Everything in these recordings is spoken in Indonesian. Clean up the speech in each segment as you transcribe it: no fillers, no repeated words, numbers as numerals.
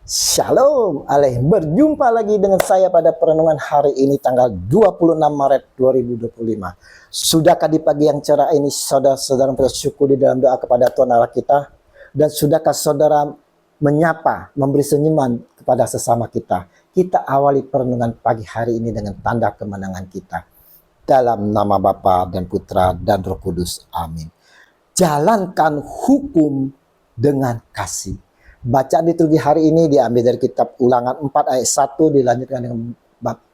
Shalom Aleichem. Berjumpa lagi dengan saya pada perenungan hari ini tanggal 26 Maret 2025. Sudahkah di pagi yang cerah ini saudara-saudara bersyukur di dalam doa kepada Tuhan Allah kita? Dan sudahkah saudara menyapa, memberi senyuman kepada sesama kita? Kita awali perenungan pagi hari ini dengan tanda kemenangan kita. Dalam nama Bapa dan Putra dan Roh Kudus. Amin. Jalankan hukum dengan kasih. Bacaan liturgi hari ini diambil dari kitab Ulangan 4 ayat 1, dilanjutkan dengan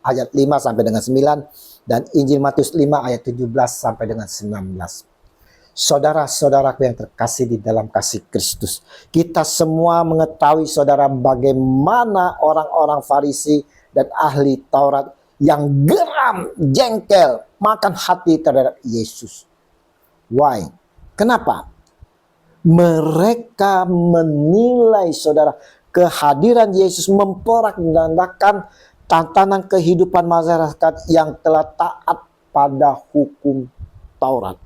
ayat 5 sampai dengan 9, dan Injil Matius 5 ayat 17 sampai dengan 19. Saudara-saudaraku yang terkasih di dalam kasih Kristus, kita semua mengetahui saudara bagaimana orang-orang Farisi dan ahli Taurat yang geram, jengkel, makan hati terhadap Yesus. Why? Kenapa? Mereka menilai saudara kehadiran Yesus memporak-porandakan tatanan kehidupan masyarakat yang telah taat pada hukum Taurat.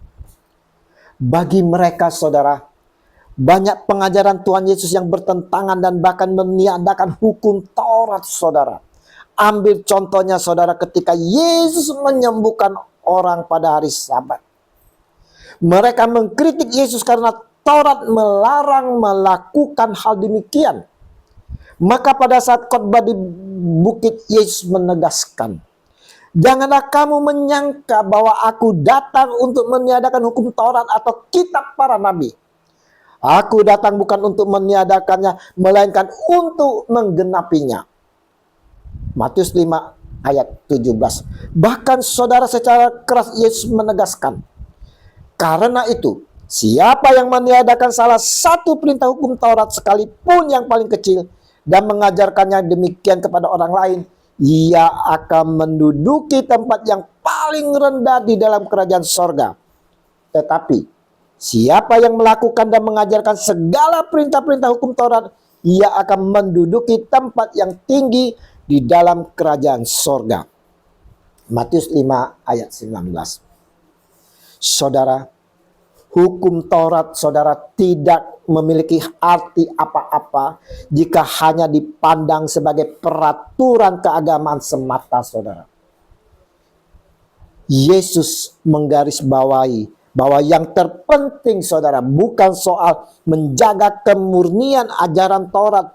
Bagi mereka saudara, banyak pengajaran Tuhan Yesus yang bertentangan dan bahkan meniadakan hukum Taurat saudara. Ambil contohnya saudara ketika Yesus menyembuhkan orang pada hari Sabat. Mereka mengkritik Yesus karena Taurat melarang melakukan hal demikian. Maka pada saat khotbah di bukit, Yesus menegaskan, janganlah kamu menyangka bahwa aku datang untuk meniadakan hukum Taurat atau kitab para nabi. Aku datang bukan untuk meniadakannya, melainkan untuk menggenapinya. Matius 5 ayat 17. Bahkan saudara secara keras Yesus menegaskan, karena itu, siapa yang meniadakan salah satu perintah hukum Taurat sekalipun yang paling kecil dan mengajarkannya demikian kepada orang lain, ia akan menduduki tempat yang paling rendah di dalam kerajaan sorga. Tetapi siapa yang melakukan dan mengajarkan segala perintah-perintah hukum Taurat, ia akan menduduki tempat yang tinggi di dalam kerajaan sorga. Matius 5 ayat 19. Saudara, hukum Taurat saudara tidak memiliki arti apa-apa jika hanya dipandang sebagai peraturan keagamaan semata saudara. Yesus menggarisbawahi bahwa yang terpenting saudara bukan soal menjaga kemurnian ajaran Taurat,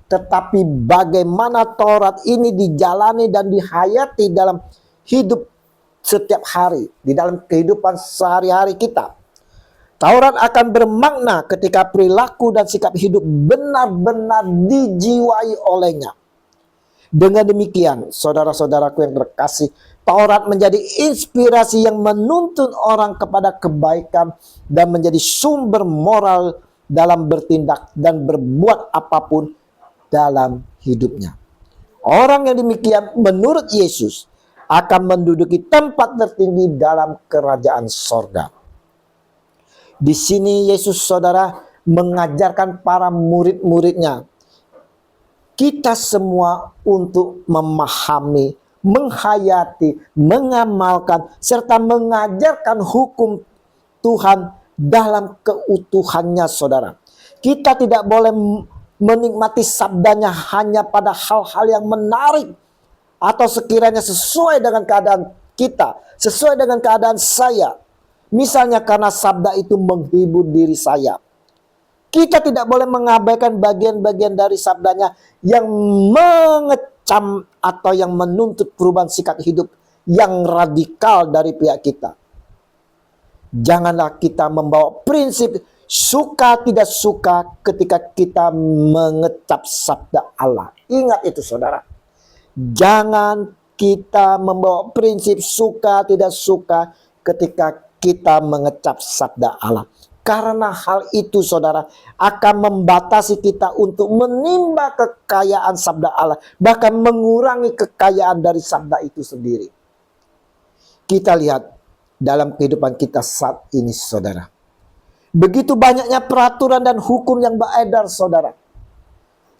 tetapi bagaimana Taurat ini dijalani dan dihayati dalam hidup setiap hari, di dalam kehidupan sehari-hari kita. Taurat akan bermakna ketika perilaku dan sikap hidup benar-benar dijiwai olehnya. Dengan demikian, saudara-saudaraku yang terkasih, Taurat menjadi inspirasi yang menuntun orang kepada kebaikan dan menjadi sumber moral dalam bertindak dan berbuat apapun dalam hidupnya. Orang yang demikian menurut Yesus akan menduduki tempat tertinggi dalam kerajaan sorga. Di sini Yesus saudara mengajarkan para murid-muridnya, kita semua untuk memahami, menghayati, mengamalkan, serta mengajarkan hukum Tuhan dalam keutuhannya saudara. Kita tidak boleh menikmati sabdanya hanya pada hal-hal yang menarik atau sekiranya sesuai dengan keadaan kita, sesuai dengan keadaan saya. Misalnya karena sabda itu menghibur diri saya. Kita tidak boleh mengabaikan bagian-bagian dari sabdanya yang mengecam atau yang menuntut perubahan sikap hidup yang radikal dari pihak kita. Janganlah kita membawa prinsip suka tidak suka ketika kita mengecap sabda Allah. Ingat itu saudara. Jangan kita membawa prinsip suka tidak suka ketika kita mengecap sabda Allah. Karena hal itu saudara akan membatasi kita untuk menimba kekayaan sabda Allah. Bahkan mengurangi kekayaan dari sabda itu sendiri. Kita lihat dalam kehidupan kita saat ini saudara. Begitu banyaknya peraturan dan hukum yang beredar saudara.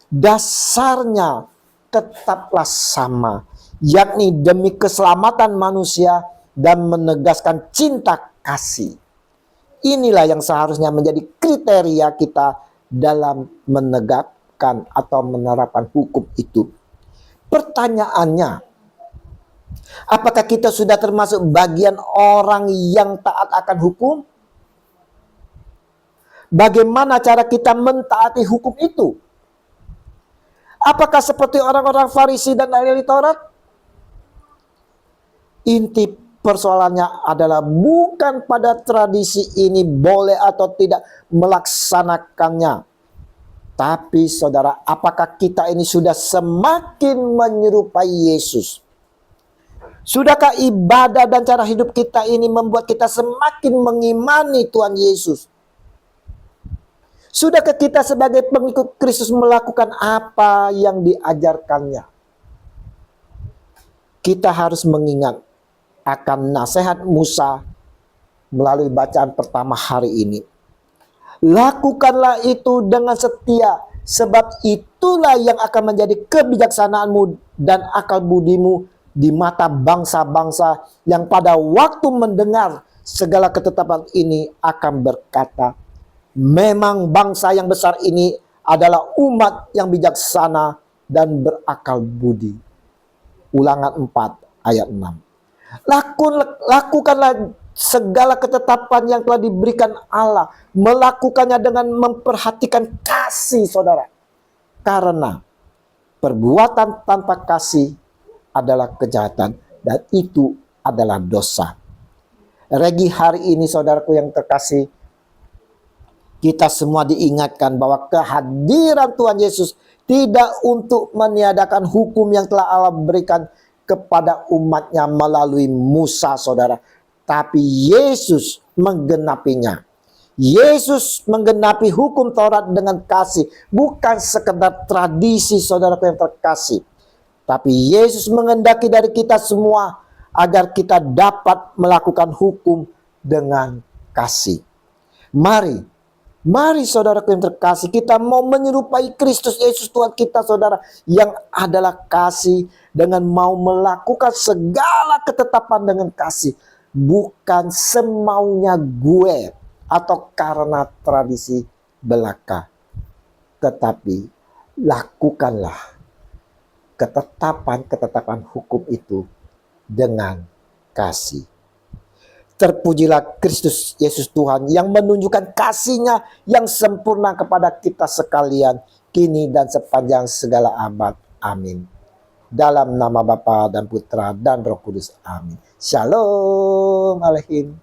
Dasarnya tetaplah sama. Yakni demi keselamatan manusia dan menegaskan cinta kasih. Inilah yang seharusnya menjadi kriteria kita dalam melakukan atau menerapkan hukum itu. Pertanyaannya, apakah kita sudah termasuk bagian orang yang taat akan hukum? Bagaimana cara kita mentaati hukum itu? Apakah seperti orang-orang Farisi dan ahli Taurat? Inti persoalannya adalah bukan pada tradisi ini boleh atau tidak melaksanakannya. Tapi saudara, apakah kita ini sudah semakin menyerupai Yesus? Sudahkah ibadah dan cara hidup kita ini membuat kita semakin mengimani Tuhan Yesus? Sudahkah kita sebagai pengikut Kristus melakukan apa yang diajarkannya? Kita harus mengingat akan nasihat Musa melalui bacaan pertama hari ini. Lakukanlah itu dengan setia, sebab itulah yang akan menjadi kebijaksanaanmu dan akal budimu di mata bangsa-bangsa yang pada waktu mendengar segala ketetapan ini akan berkata, memang bangsa yang besar ini adalah umat yang bijaksana dan berakal budi. Ulangan 4 ayat 6. Lakukanlah segala ketetapan yang telah diberikan Allah. Melakukannya dengan memperhatikan kasih, saudara. Karena perbuatan tanpa kasih adalah kejahatan. Dan itu adalah dosa. Regi hari ini, saudaraku yang terkasih, kita semua diingatkan bahwa kehadiran Tuhan Yesus tidak untuk meniadakan hukum yang telah Allah berikan kepada umatnya melalui Musa, saudara. Tapi Yesus menggenapinya. Yesus menggenapi hukum Taurat dengan kasih. Bukan sekedar tradisi, saudaraku yang terkasih. Tapi Yesus menghendaki dari kita semua agar kita dapat melakukan hukum dengan kasih. Mari saudaraku yang terkasih, kita mau menyerupai Kristus Yesus Tuhan kita, saudara, yang adalah kasih, dengan mau melakukan segala ketetapan dengan kasih. Bukan semaunya gue atau karena tradisi belaka. Tetapi lakukanlah ketetapan hukum itu dengan kasih. Terpujilah Kristus Yesus Tuhan yang menunjukkan kasih-Nya yang sempurna kepada kita sekalian, kini dan sepanjang segala abad. Amin. Dalam nama Bapa dan Putra dan Roh Kudus. Amin. Shalom Aleichem.